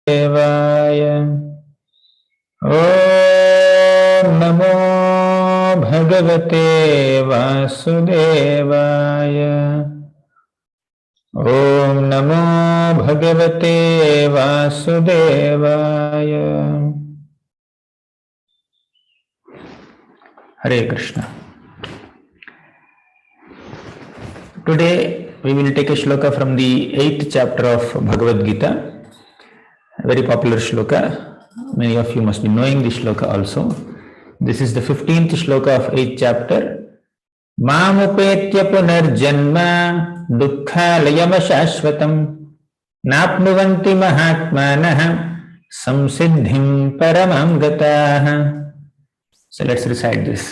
देवाय। ओम नमो भगवते वासुदेवाय। ओम नमो भगवते वासुदेवाय। हरे Krishna. Today we will take a shloka from the 8th chapter of Bhagavad Gita, a very popular shloka. Many of you must be knowing this shloka also. This is the 15th shloka of 8th chapter. Mamupetya punarjanma dukkhalayam shashvatam napnuvanti mahatmanah samsiddhim paramam gatah. So let's recite this.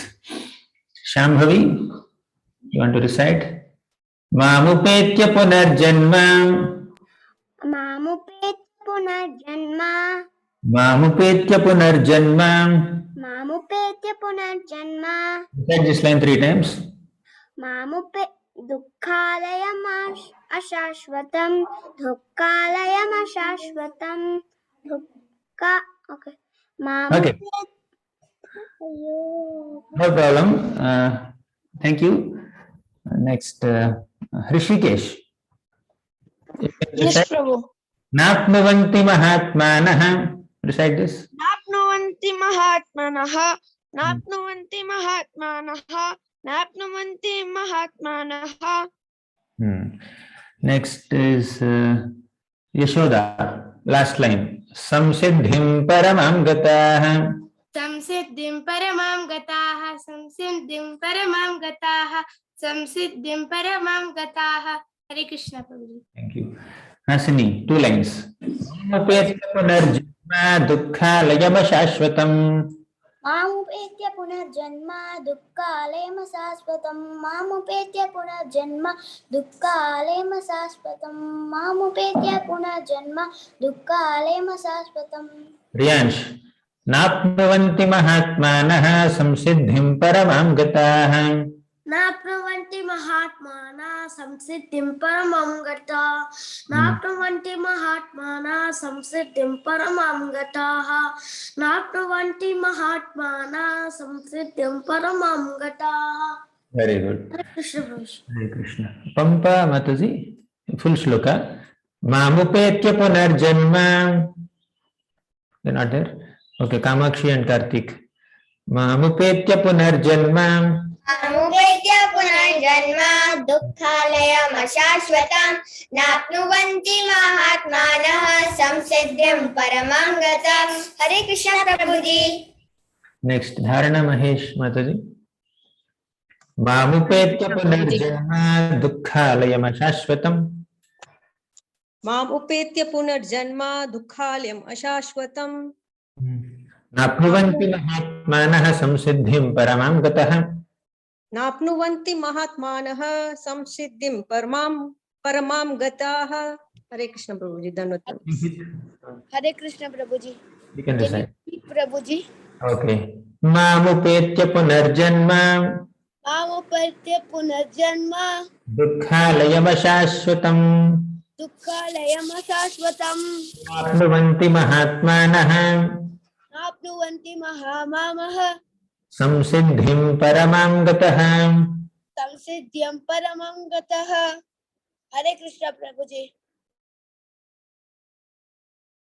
Shambhavi, you want to recite? मामुपेत्य पुनर्जन्म मामुपेत्य पुनर्जन्म मामुपेत्य पुनर्जन्म मामुपेत्य पुनर्जन्म। Recite this line 3 times. मामुपे दुःखालयम् अशाश्वतं दुःखालयम् अशाश्वतं दुःखा okay Okay, no problem. Thank you. Next, Hrishikesh. Yes, Prabhu. नाप्नुवन्ति महात्मानः. Recite this. नाप्नुवन्ति महात्मानः नाप्नुवन्ति महात्मानः नाप्नुवन्ति महात्मानः। Next is Yashoda. Last line. Samsiddhim paramam gatah. संसिद्धिं परमां गताः संसिद्धिं परमां गताः संसिद्धिं परमां गताः। हरे कृष्ण प्रभु जी। Thank you. Hasini, 2 lines. Mamupetya punarjanma dukkhalayam shashvatam. मामुपेत्य पुनर्जन्म दुःखालयम् शाश्वतं मामुपेत्य पुनर्जन्म दुःखालयम् शाश्वतं मामुपेत्य पुनर्जन्म दुःखालयम् शाश्वतं। Riyansh. नाप्नुवन्ति महात्मानः संसिद्धिं परमां गताः. नाप्नुवन्ति महात्मानः संसिद्धिं परमां गताः नाप्नुवन्ति महात्मानः संसिद्धिं परमां गताः नाप्नुवन्ति महात्मानः संसिद्धिं परमां गताः। Very good. Hare Krishna Prabhu. Hare Krishna. Pampa Mataji, full shloka. Mamupetya punarjanma. They're not there. Okay, Kamakshi and Karthik. Mamupetya punarjanma. मामुपेत्य पुनर्जन्म दुःखालयम् अशाश्वतं नाप्नुवन्ति महात्मानः संसिद्धिं परमां गताः। हरे कृष्ण प्रभु जी। Next, Dharana Mahesh Mataji. Mamupetya punarjanma dukkhalayam ashashvatam. मामुपेत्य पुनर्जन्म दुःखालयम् अशाश्वतम् नाप्नुवन्ति महात्मानः संसिद्धिं परमां गतः. नाप्नुवन्ति महात्मानः संसिद्धिं परमां गताः। हरे कृष्ण प्रभु जी। धन्यवाद। हरे कृष्ण प्रभु जी। You can recite. Prabhu ji. Okay. मामुपेत्य पुनर्जन्म मामुपेत्य पुनर्जन्म दुःखालयम् अशाश्वतम् दुःखालयम् अशाश्वतं नाप्नुवन्ति महात्मानः नाप्नुवन्ति महात्मानः संसिद्धिं परमां गतः. संसिद्धिं परमां गतः। हरे कृष्ण प्रभु जी।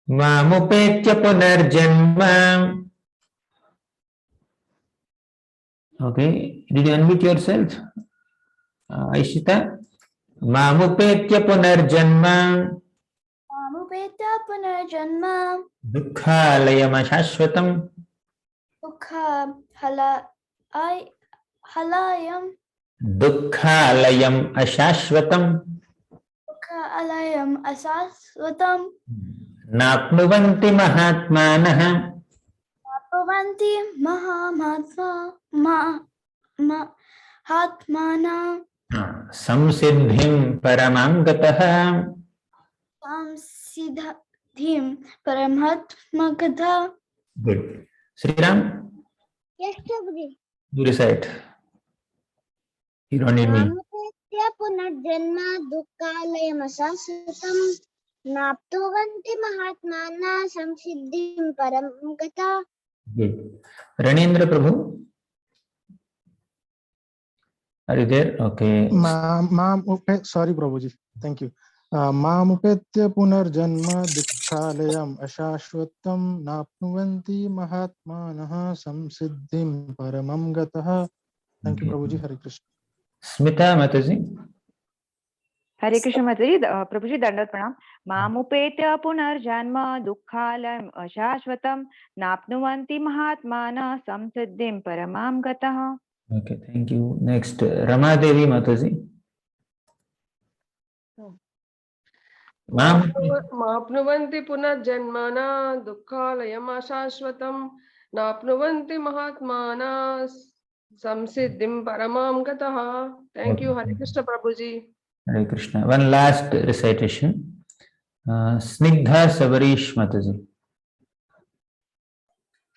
मामुपेत्य पुनर्जन्म. Okay, did you unmute yourself? Aishita. मामुपेत्य पुनर्जन्म मामुपेत्य पुनर्जन्म दुःखालयम् अशाश्वतम् दुःखालयम् अशाश्वतम् दुःखालयम् अशाश्वतं नाप्नुवन्ति महात्मानः नाप्नुवन्ति महात्मानः संसिद्धिं परमां गतः. संसिद्धिं परमां गतः। Good. Sriram, Yes, Prabhu ji. you recite. You don't need me. मामुपेत्य पुनर्जन्म दुःखालयम् अशाश्वतं नाप्नुवन्ति महात्मानः संसिद्धिं परं गताः। Good. Ranendra Prabhu, are you there? Okay. Sorry Prabhuji, thank you. मामुपेत्य पुनर्जन्म दुःखालयम् अशाश्वतं नाप्नुवन्ति महात्मानः संसिद्धिं परमं गतः. Thank you Prabhuji. Hare Krishna. Smita Mataji. हरे कृष्ण माताजी प्रभुजी दंडवत प्रणाम मामुपेत्य पुनर्जन्म दुःखालयम् अशाश्वतं नाप्नुवन्ति महात्मानः संसिद्धिं परमां गतः. Okay, thank you. Next, Rama Devi Mataji. माप्नुवन्ति पुनर्जन्मना दुःखालयम् अशाश्वतं नाप्नुवन्ति महात्मानः संसिद्धिं परमां गतः. Thank you, Hare Krishna Prabhuji. Hare Krishna. One last recitation. Snigdha Savarish Mataji.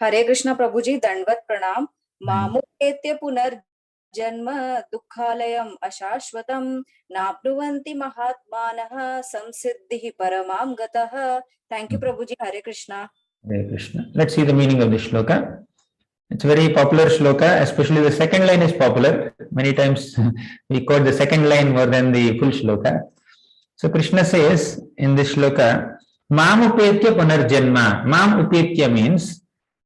हरे कृष्ण प्रभु जी दंडवत प्रणाम मामुपेत्य पुनर्जन्म दुःखालयम् अशाश्वतं नाप्नुवन्ति महात्मानः संसिद्धिः परमां गतः. Thank you Prabhu ji. Hare Krishna. Hare Krishna. Let's see the meaning of this shloka. It's a very popular shloka, especially the second line is popular. Many times we quote the second line more than the full shloka. So Krishna says in this shloka, Mam upetya punarjanma. Mam upetya means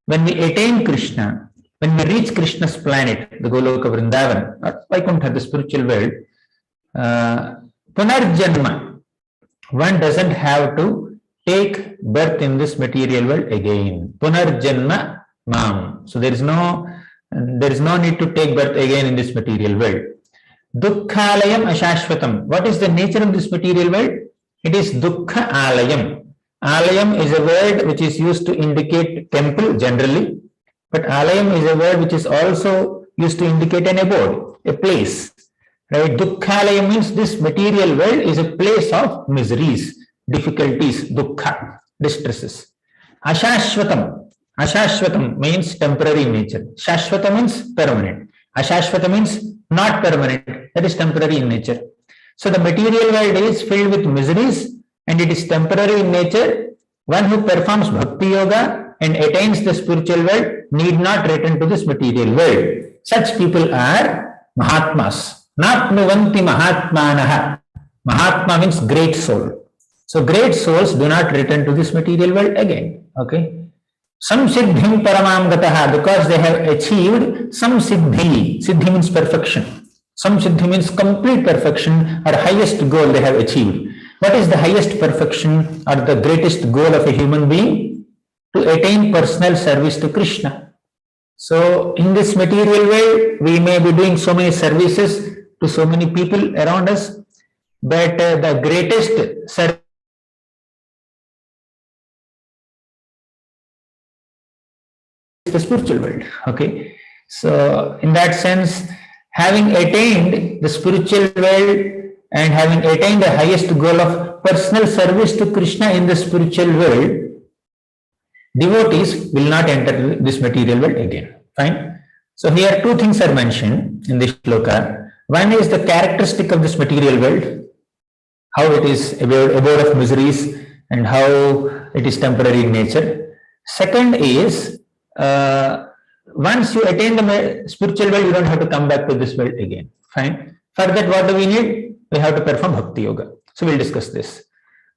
when we attain Krishna, when we reach Krishna's planet, the Goloka Vrindavan, or Vaikuntha, the spiritual world, punarjanma, one doesn't have to take birth in this material world again. Punarjanma Mam. So there is no need to take birth again in this material world. Dukkhalayam ashashvatam. What is the nature of this material world? It is dukkha alayam. Alayam is a word which is used to indicate temple generally, but alayam is a word which is also used to indicate an abode, a place. Right? Dukkhalayam means this material world is a place of miseries, difficulties, dukkha, distresses. Ashashvatam. Ashashvatam means temporary in nature. Shashvata means permanent. Ashashvata means not permanent. That is temporary in nature. So the material world is filled with miseries and it is temporary in nature. One who performs bhakti yoga and attains the spiritual world need not return to this material world. Such people are Mahatmas. Napnuvanti Mahatmanaha. Mahatma means great soul. So great souls do not return to this material world again. Okay. Samsiddhim paramam gataha, because they have achieved some siddhi. Siddhi means perfection. Samsiddhi means complete perfection or highest goal they have achieved. What is the highest perfection or the greatest goal of a human being? To attain personal service to Krishna. So in this material world, we may be doing so many services to so many people around us, but the greatest service the spiritual world. Okay, so in that sense, having attained the spiritual world and having attained the highest goal of personal service to Krishna in the spiritual world, devotees will not enter this material world again. Fine. So here two things are mentioned in this shloka. One is the characteristic of this material world, how it is abode of miseries and how it is temporary in nature. Second is once you attain the spiritual world, you don't have to come back to this world again. Fine. For that, what do we need? We have to perform bhakti yoga. So we'll discuss this.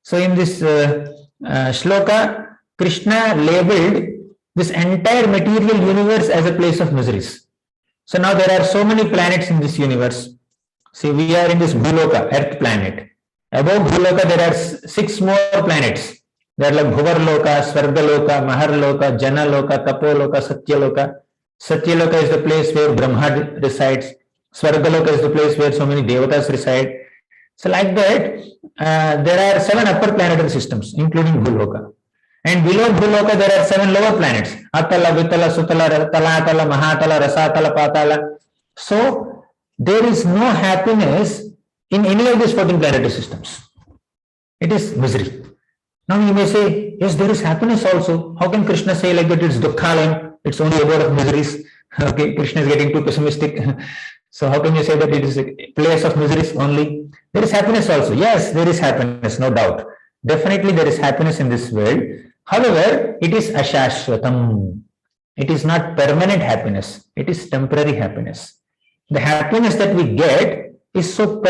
So in this shloka, Krishna labeled this entire material universe as a place of miseries. So now there are so many planets in this universe. See, we are in this Bhuloka, Earth planet. Above Bhuloka, there are 6 more planets. They are like Bhuvarloka, Svargaloka, Maharloka, Janaloka, Tapoloka, Satyaloka. Satyaloka is the place where Brahma resides. Svargaloka is the place where so many devatas reside. So like that, there are 7 upper planetary systems, including Bhuloka. And below Bhuloka, there are 7 lower planets. Atala, Vitala, Sutala, Talatala, Mahatala, Rasatala, Patala. So there is no happiness in any of these 14 planetary systems. It is misery. Now you may say, yes, there is happiness also. How can Krishna say like that it's dukkhalayam, it's only abode of miseries? Okay, Krishna is getting too pessimistic. So how can you say that it is a place of miseries only? There is happiness also. Yes, there is happiness, no doubt. Definitely there is happiness in this world. However, it is ashashvatam. It is not permanent happiness. It is temporary happiness. The happiness that we get is so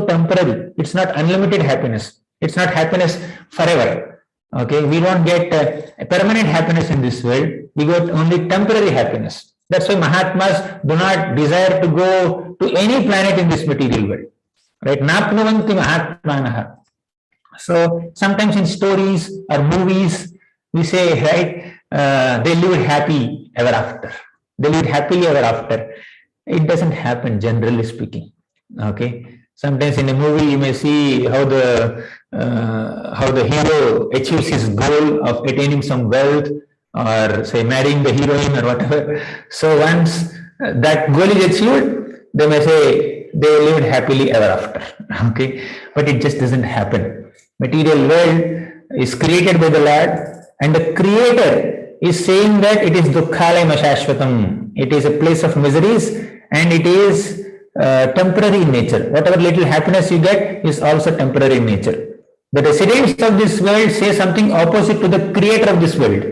temporary. It's not unlimited happiness. It's not happiness forever. Okay, we don't get a permanent happiness in this world. We get only temporary happiness. That's why Mahatmas do not desire to go to any planet in this material world. Right? Napnuvanti Mahatmanaha. So sometimes in stories or movies, we say, right, they live happy ever after. They live happily ever after. It doesn't happen, generally speaking. Okay. Sometimes in a movie, you may see how the hero achieves his goal of attaining some wealth, or say marrying the heroine or whatever. So once that goal is achieved, they may say they lived happily ever after. Okay. But it just doesn't happen. Material world is created by the Lord, and the Creator is saying that it is dukkhalayam ashashvatam. It is a place of miseries, and it is temporary in nature. Whatever little happiness you get is also temporary in nature. The residents of this world say something opposite to the creator of this world.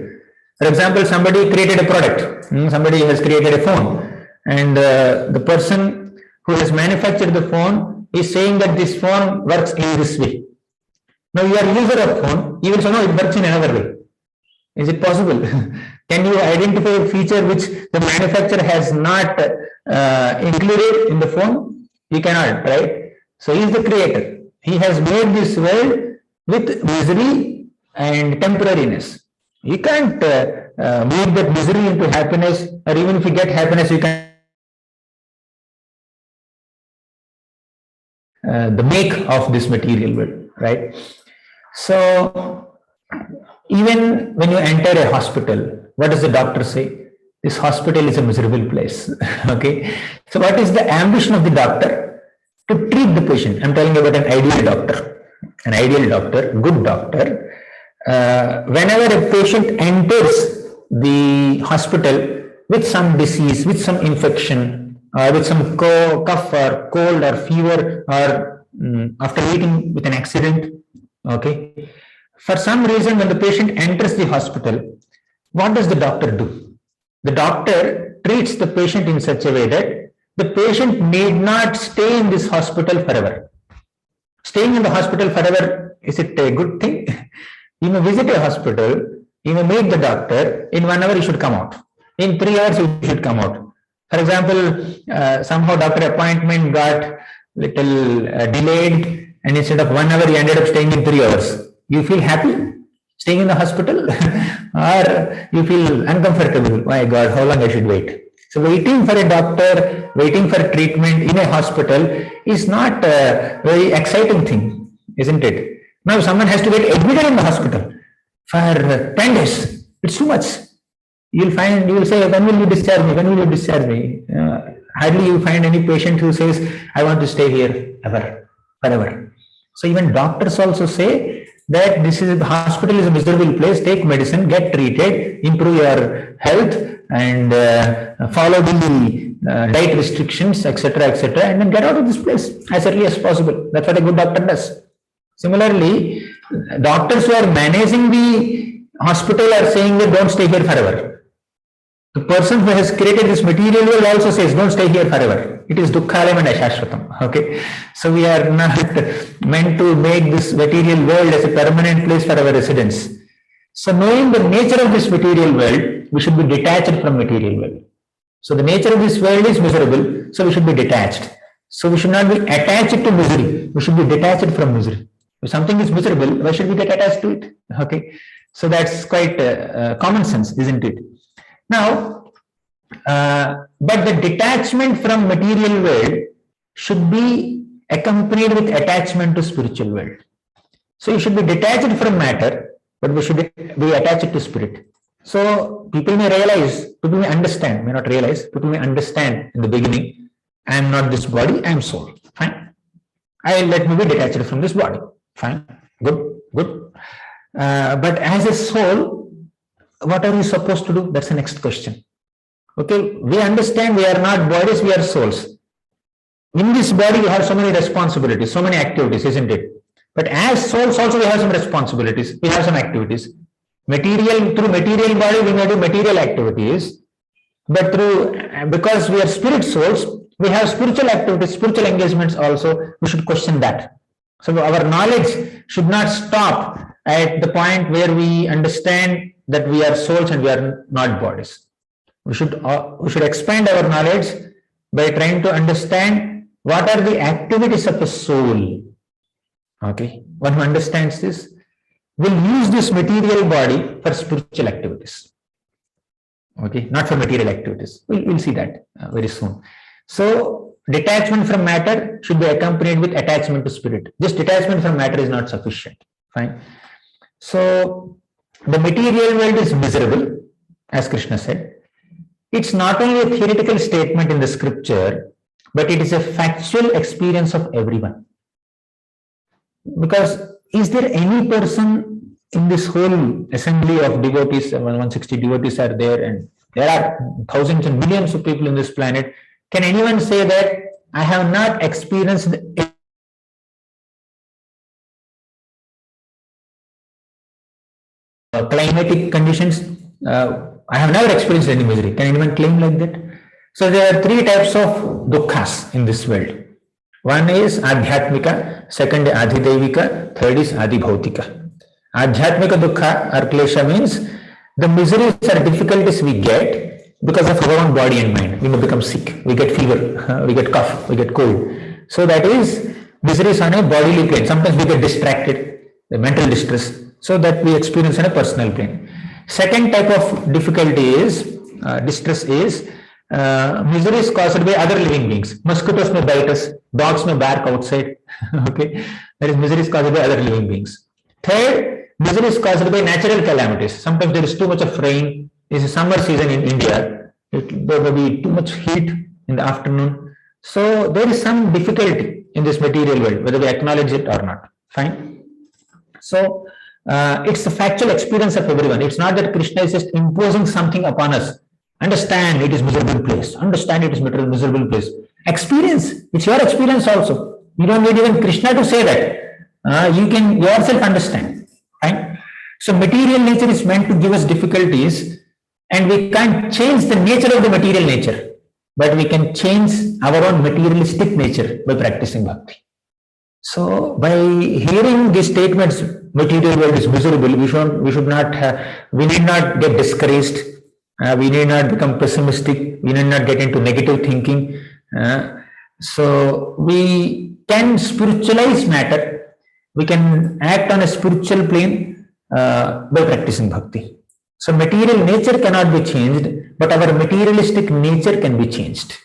For example, somebody created a product. Somebody has created a phone, and the person who has manufactured the phone is saying that this phone works in this way. Now you are a user of phone, you will say, no, it works in another way. Is it possible? Can you identify a feature which the manufacturer has not included in the phone? You cannot, right? So he is the creator. He has made this world with misery and temporariness. You can't make that misery into happiness, or even if you get happiness, you can the make of this material world, right? So even when you enter a hospital, what does the doctor say? This hospital is a miserable place. Okay. So what is the ambition of the doctor? To treat the patient. I'm telling you about an ideal doctor. An ideal doctor, good doctor. Whenever a patient enters the hospital with some disease, with some infection, with some cough or cold or fever, or after meeting with an accident, okay. For some reason, when the patient enters the hospital, what does the doctor do? The doctor treats the patient in such a way that the patient need not stay in this hospital forever. Staying in the hospital forever, is it a good thing? You may visit a hospital, you may meet the doctor, in 1 hour you should come out. In 3 hours you should come out. For example, somehow doctor appointment got little delayed, and instead of 1 hour, you ended up staying in 3 hours. You feel happy staying in the hospital, or you feel uncomfortable? My God, how long I should wait? So waiting for a doctor, waiting for treatment in a hospital is not a very exciting thing, isn't it? Now someone has to get admitted in the hospital for 10 days. It's too much. You will say, when will you discharge me? When will you discharge me? Hardly you find any patient who says, I want to stay here forever. So even doctors also say that the hospital is a miserable place. Take medicine, get treated, improve your health, and follow the diet restrictions, etc., and then get out of this place as early as possible. That's what a good doctor does. Similarly, doctors who are managing the hospital are saying that don't stay here forever. The person who has created this material world also says, don't stay here forever. It is dukkhalayam and ashashvatam. Okay. So we are not meant to make this material world as a permanent place for our residence. So knowing the nature of this material world, we should be detached from material world. So the nature of this world is miserable, so we should be detached. So we should not be attached to misery. We should be detached from misery. If something is miserable, why should we get attached to it? Okay. So that's quite common sense, isn't it? Now, but the detachment from material world should be accompanied with attachment to spiritual world. So you should be detached from matter, but we should be attached to spirit. So people may realize, people may understand, may not realize, people may understand in the beginning, I am not this body, I am soul. Fine. Let me be detached from this body. Fine. Good. But as a soul, what are we supposed to do? That's the next question. Okay, we understand we are not bodies, we are souls. In this body, we have so many responsibilities, so many activities, isn't it? But as souls also we have some responsibilities, we have some activities. Through material body we may do material activities, but because we are spirit souls, we have spiritual activities, spiritual engagements also. We should question that. So our knowledge should not stop at the point where we understand that we are souls and we are not bodies. We should expand our knowledge by trying to understand what are the activities of a soul. Okay, one who understands this will use this material body for spiritual activities. Okay, not for material activities. We'll see that very soon. So detachment from matter should be accompanied with attachment to spirit. Just detachment from matter is not sufficient. Fine. So the material world is miserable, as Krishna said. It's not only a theoretical statement in the scripture, but it is a factual experience of everyone. Because is there any person in this whole assembly of devotees, 160 devotees are there, and there are thousands and millions of people in this planet, can anyone say that I have not experienced climatic conditions? I have never experienced any misery. Can anyone claim like that? So there are three types of dukkha's in this world. One is adhyatmika, second is adhidevika, third is adhibhautika. Adhyatmika dukkha or klesha means the miseries or difficulties we get because of our own body and mind. We may become sick, we get fever, we get cough, we get cold. So that is miseries on a bodily plane. Sometimes we get distracted, the mental distress, so that we experience on a personal plane. Second type of difficulty is, distress is, miseries caused by other living beings. Mosquitoes may bite us, dogs may bark outside. Okay, that is miseries caused by other living beings. Third, miseries caused by natural calamities. Sometimes there is too much of rain. It's a summer season in India. There may be too much heat in the afternoon. So there is some difficulty in this material world, whether we acknowledge it or not. Fine. So it's a factual experience of everyone. It's not that Krishna is just imposing something upon us. Understand it is miserable place. Understand it is miserable place. Experience. It's your experience also. You don't need even Krishna to say that. You can yourself understand. Right? So material nature is meant to give us difficulties, and we can't change the nature of the material nature, but we can change our own materialistic nature by practicing bhakti. So by hearing these statements, material world is miserable, we need not get discouraged. We need not become pessimistic. We need not get into negative thinking. So we can spiritualize matter. We can act on a spiritual plane by practicing bhakti. So material nature cannot be changed, but our materialistic nature can be changed.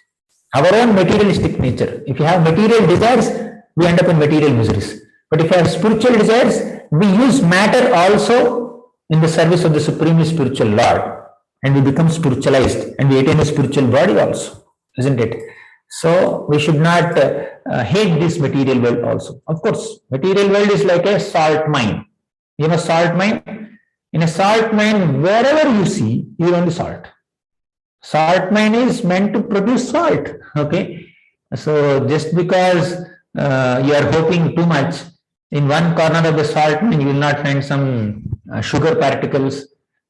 Our own materialistic nature. If you have material desires, we end up in material miseries. But if you have spiritual desires, we use matter also in the service of the supremely spiritual Lord, and we become spiritualized, and we attain a spiritual body also, isn't it? So we should not hate this material world also. Of course, material world is like a salt mine. You know salt mine? In a salt mine, wherever you see, you only salt. Salt mine is meant to produce salt. Okay, so just because you are hoping too much, in one corner of the salt mine you will not find some sugar particles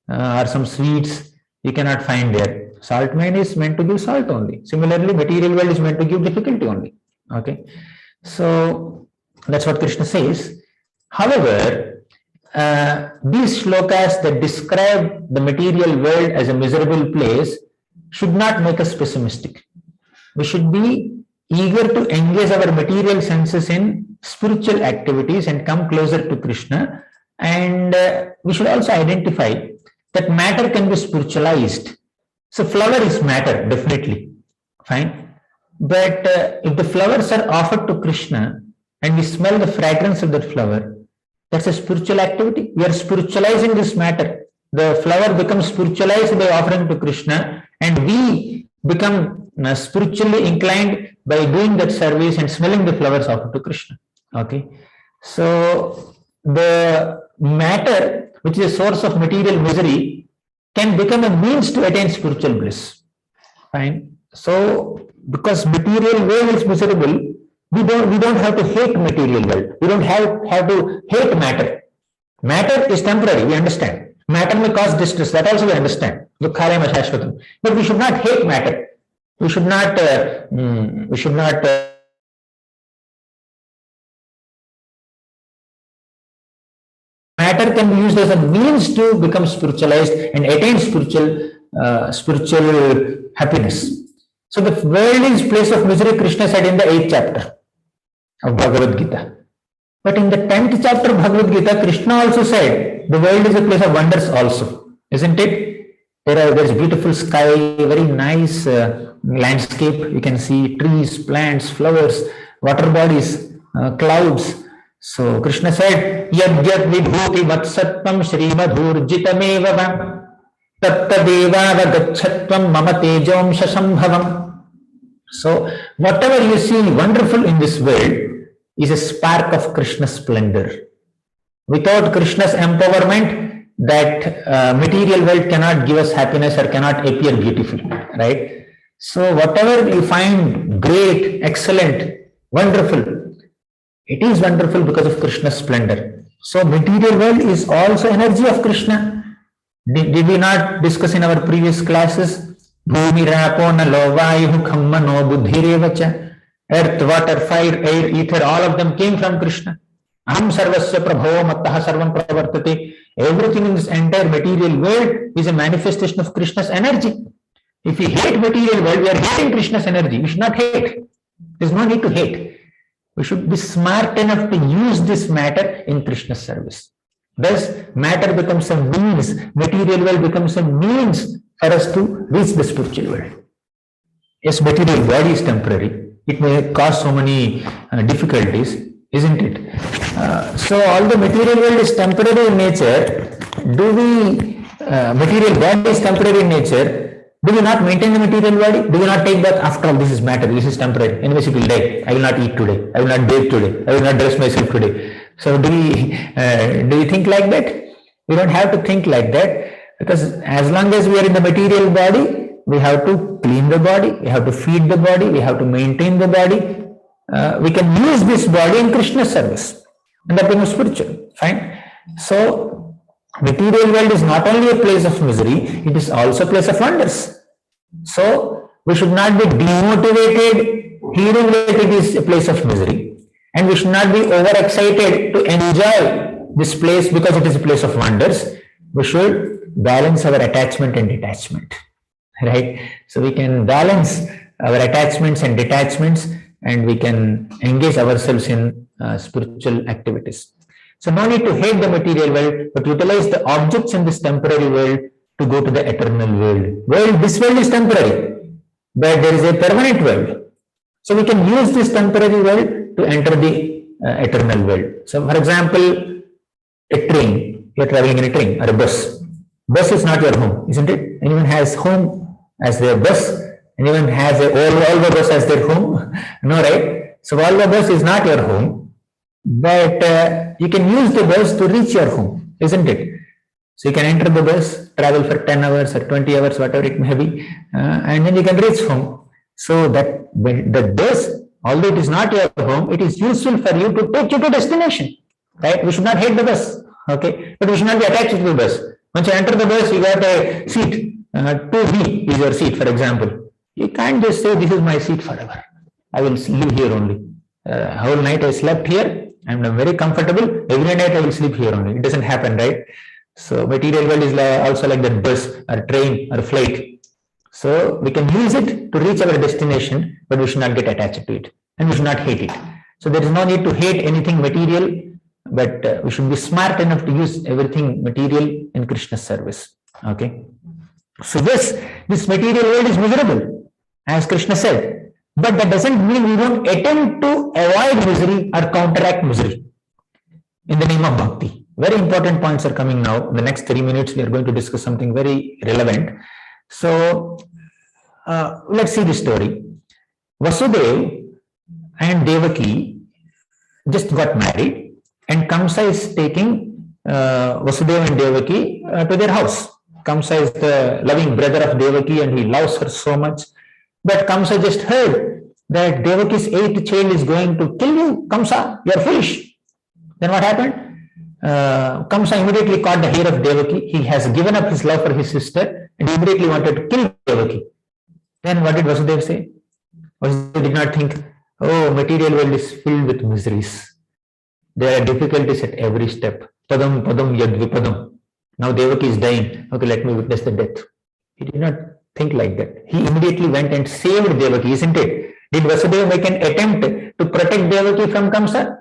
or some sweets. You cannot find there. Salt mine is meant to give salt only. Similarly, material world is meant to give difficulty only. Okay, so that's what Krishna says. However, these shlokas that describe the material world as a miserable place should not make us pessimistic. We should be eager to engage our material senses in spiritual activities and come closer to Krishna. And we should also identify that matter can be spiritualized. So flower is matter, definitely. Fine. But if the flowers are offered to Krishna and we smell the fragrance of that flower, that's a spiritual activity. We are spiritualizing this matter. The flower becomes spiritualized by offering to Krishna, and we become spiritually inclined by doing that service and smelling the flowers offered to Krishna. Okay. So the matter, which is a source of material misery, can become a means to attain spiritual bliss. Fine. So because material world is miserable, We don't have to hate material world. We don't have to hate matter. Matter is temporary, we understand. Matter may cause distress, that also we understand. Dukkhalayam ashashvatam. But we should not hate matter. We should not matter can be used as a means to become spiritualized and attain spiritual happiness. So the world is place of misery, Krishna said in the 8th chapter of Bhagavad Gita. But in the 10th chapter of Bhagavad Gita, Krishna also said the world is a place of wonders also, isn't it? There's beautiful sky, very nice landscape. You can see trees, plants, flowers, water bodies, clouds. So Krishna said, Yadyat vibhuti vatsatvam srimadhurjitameva vam tattadevava gachatvam mama tejomsha sambhavam. So whatever you see wonderful in this world is a spark of Krishna's splendor. Without Krishna's empowerment, that material world cannot give us happiness or cannot appear beautiful, right? So whatever you find great, excellent, wonderful, it is wonderful because of Krishna's splendor. So material world is also energy of Krishna. Did we not discuss in our previous classes? Bhumi rapo nalo vayu khamma no buddhirevacha. Earth, water, fire, air, ether, all of them came from Krishna. Aham sarvasya prabhavo mattaha sarvam pravartate. Everything in this entire material world is a manifestation of Krishna's energy. If we hate material world, we are hating Krishna's energy. We should not hate. There is no need to hate. We should be smart enough to use this matter in Krishna's service. Thus, matter becomes a means, material world becomes a means for us to reach the spiritual world. Yes, material body is temporary. It may cause so many difficulties, isn't it? So all the material world is temporary in nature. Material body is temporary in nature. Do we not maintain the material body? Do we not take bath? After all, this is matter, this is temporary. Anyways, it will die. I will not eat today. I will not bathe today. I will not dress myself today. So do we think like that? We don't have to think like that, because as long as we are in the material body, we have to clean the body, we have to feed the body, we have to maintain the body. We can use this body in Krishna's service, and that becomes spiritual. Fine. So material world is not only a place of misery, it is also a place of wonders. So we should not be demotivated hearing that it is a place of misery, and we should not be overexcited to enjoy this place because it is a place of wonders. We should balance our attachment and detachment, right? So we can balance our attachments and detachments, and we can engage ourselves in spiritual activities. So no need to hate the material world, but utilize the objects in this temporary world to go to the eternal world. This world is temporary, but there is a permanent world. So we can use this temporary world to enter the eternal world. So for example, a train, you are traveling in a train or a bus. Bus is not your home, isn't it? Anyone has home as their bus? Anyone has a Volvo bus as their home? No, right? So Volvo bus is not your home, but you can use the bus to reach your home, isn't it? So you can enter the bus, travel for 10 hours or 20 hours, whatever it may be, and then you can reach home. So that the bus, although it is not your home, it is useful for you to take you to destination, right? We should not hate the bus, okay? But we should not be attached to the bus. Once you enter the bus, you got a seat. 2B is your seat, for example. You can't just say, this is my seat forever. I will live here only. Whole night I slept here, and I'm very comfortable. Every night I will sleep here only. It doesn't happen, right? So material world is also like that bus or train or flight. So we can use it to reach our destination, but we should not get attached to it, and we should not hate it. So there is no need to hate anything material, but we should be smart enough to use everything material in Krishna's service. Okay. So this material world is miserable, as Krishna said, but that doesn't mean we don't attempt to avoid misery or counteract misery in the name of bhakti. Very important points are coming now. In the next 3 minutes, we are going to discuss something very relevant. So let's see this story. Vasudeva and Devaki just got married, and Kamsa is taking Vasudeva and Devaki to their house. Kamsa is the loving brother of Devaki, and he loves her so much. But Kamsa just heard that Devaki's 8th child is going to kill you, Kamsa, you are foolish. Then what happened? Kamsa immediately caught the hair of Devaki. He has given up his love for his sister and immediately wanted to kill Devaki. Then what did Vasudeva say? Vasudeva did not think, oh, material world is filled with miseries. There are difficulties at every step. Padam, padam, yad vipadam. Now Devaki is dying. Okay, let me witness the death. He did not think like that. He immediately went and saved Devaki, isn't it? Did Vasudeva make an attempt to protect Devaki from Kamsa?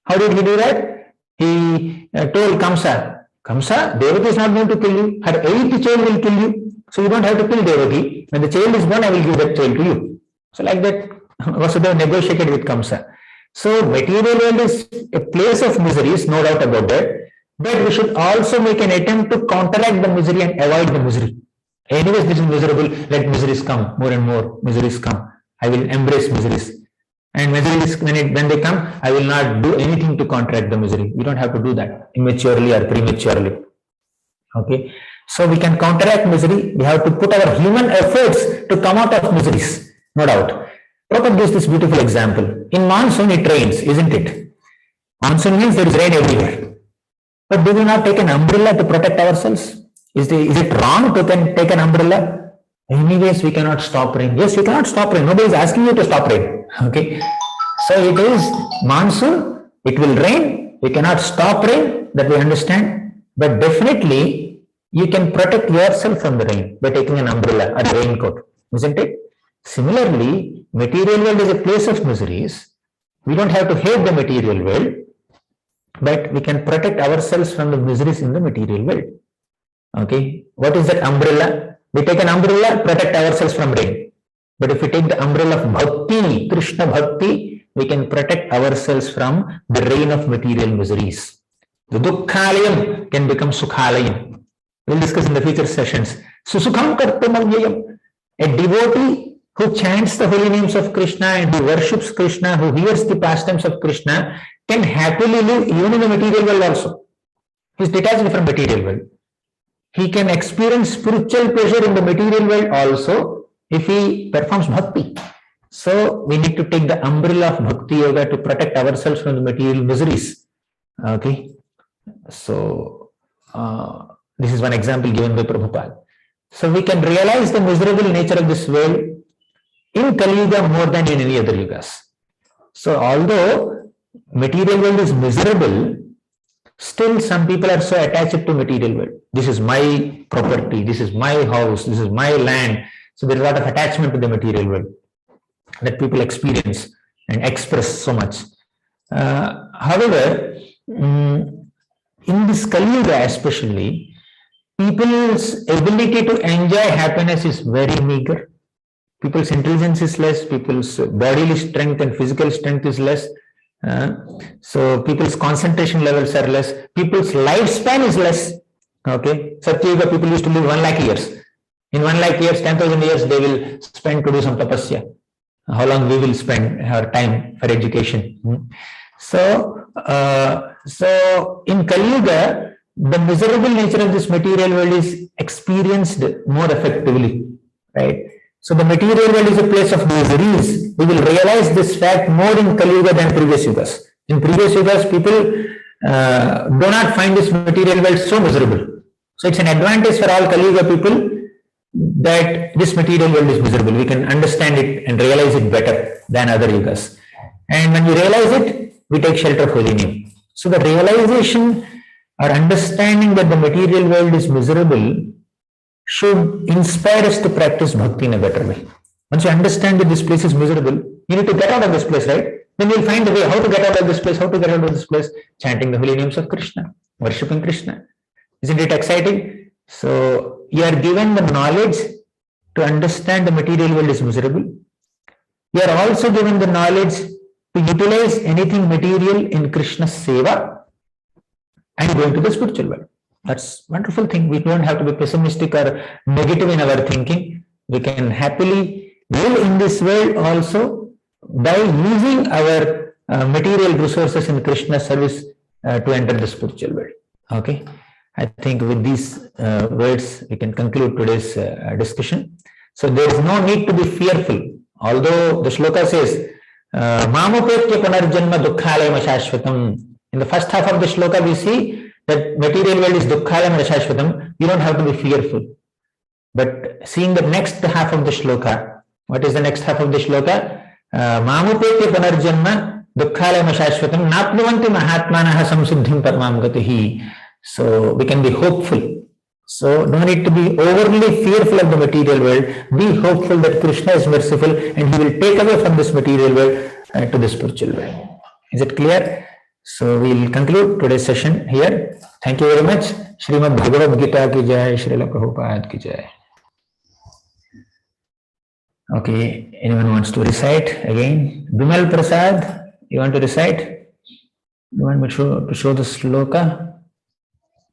How did he do that? He told Kamsa, Kamsa, Devaki is not going to kill you. Her 8th child will kill you. So you don't have to kill Devaki. When the child is born, I will give that child to you. So like that, Vasudeva negotiated with Kamsa. So material world is a place of miseries, no doubt about that. But we should also make an attempt to counteract the misery and avoid the misery. Anyways, this is miserable. Let miseries come. More and more miseries come. I will embrace miseries. And miseries, when they come, I will not do anything to counteract the misery. We don't have to do that immaturely or prematurely. Okay. So we can counteract misery. We have to put our human efforts to come out of miseries. No doubt. Prabhupada gives this beautiful example. In monsoon it rains, isn't it? Monsoon means there is rain everywhere. But do we not take an umbrella to protect ourselves? Is it wrong to take an umbrella? Anyways, we cannot stop rain. Yes, we cannot stop rain. Nobody is asking you to stop rain. Okay. So it is monsoon. It will rain. We cannot stop rain. That we understand. But definitely, you can protect yourself from the rain by taking an umbrella or a raincoat. Isn't it? Similarly, material world is a place of miseries. We don't have to hate the material world, but we can protect ourselves from the miseries in the material world. Okay. What is that umbrella? We take an umbrella, protect ourselves from rain. But if we take the umbrella of bhakti, Krishna bhakti, we can protect ourselves from the rain of material miseries. The dukkhalayam can become sukhalayam. We'll discuss in the future sessions. Susukham kartumavyayam. A devotee who chants the holy names of Krishna and who worships Krishna, who hears the pastimes of Krishna, can happily live even in the material world also. He is detached from material world. He can experience spiritual pleasure in the material world also if he performs bhakti. So we need to take the umbrella of bhakti yoga to protect ourselves from the material miseries. Okay. So this is one example given by Prabhupada. So we can realize the miserable nature of this world in Kali Yuga more than in any other yugas. So although material world is miserable, still some people are so attached to material world. This is my property, this is my house, this is my land. So there is a lot of attachment to the material world that people experience and express so much. However, in this Kali Yuga especially, people's ability to enjoy happiness is very meager. People's intelligence is less, people's bodily strength and physical strength is less. So people's concentration levels are less, people's lifespan is less. Okay, Satya Yuga people used to live 1 lakh years. In 1 lakh years, 10,000 years they will spend to do some tapasya. How long we will spend our time for education. So in Kali Yuga, the miserable nature of this material world is experienced more effectively, right? So the material world is a place of miseries. We will realize this fact more in Kali Yuga than previous yugas. In previous yugas, people do not find this material world so miserable. So it's an advantage for all Kali Yuga people that this material world is miserable. We can understand it and realize it better than other yugas. And when we realize it, we take shelter of holy name. So the realization or understanding that the material world is miserable should inspire us to practice bhakti in a better way. Once you understand that this place is miserable, you need to get out of this place, right? Then you'll find a way how to get out of this place, chanting the holy names of Krishna, worshipping Krishna. Isn't it exciting? So you are given the knowledge to understand the material world is miserable. You are also given the knowledge to utilize anything material in Krishna's seva and go into the spiritual world. That's a wonderful thing. We don't have to be pessimistic or negative in our thinking. We can happily live in this world also by using our material resources in Krishna's service to enter the spiritual world. Okay. I think with these words, we can conclude today's discussion. So there is no need to be fearful Although the shloka says, Mamupetya punarjanma dukkhalayam ashashvatam. In the first half of the shloka, we see that material world is dukkhalayam ashashvatam. We don't have to be fearful. But seeing the next half of the shloka, what is the next half of the shloka? Mamupetya punarjanma dukkhalayam ashashvatam napnuvanti mahatmanaha samsiddhim paramam gatihi. So we can be hopeful. So no need to be overly fearful of the material world. Be hopeful that Krishna is merciful and he will take away from this material world to the spiritual world. Is it clear? So we will conclude today's session here. Thank you very much. Srimad Bhagavad Gita ki jai, Srila Prabhupada ki jai. Okay, anyone wants to recite again? Bimal Prasad, you want to recite? You want me to show the sloka?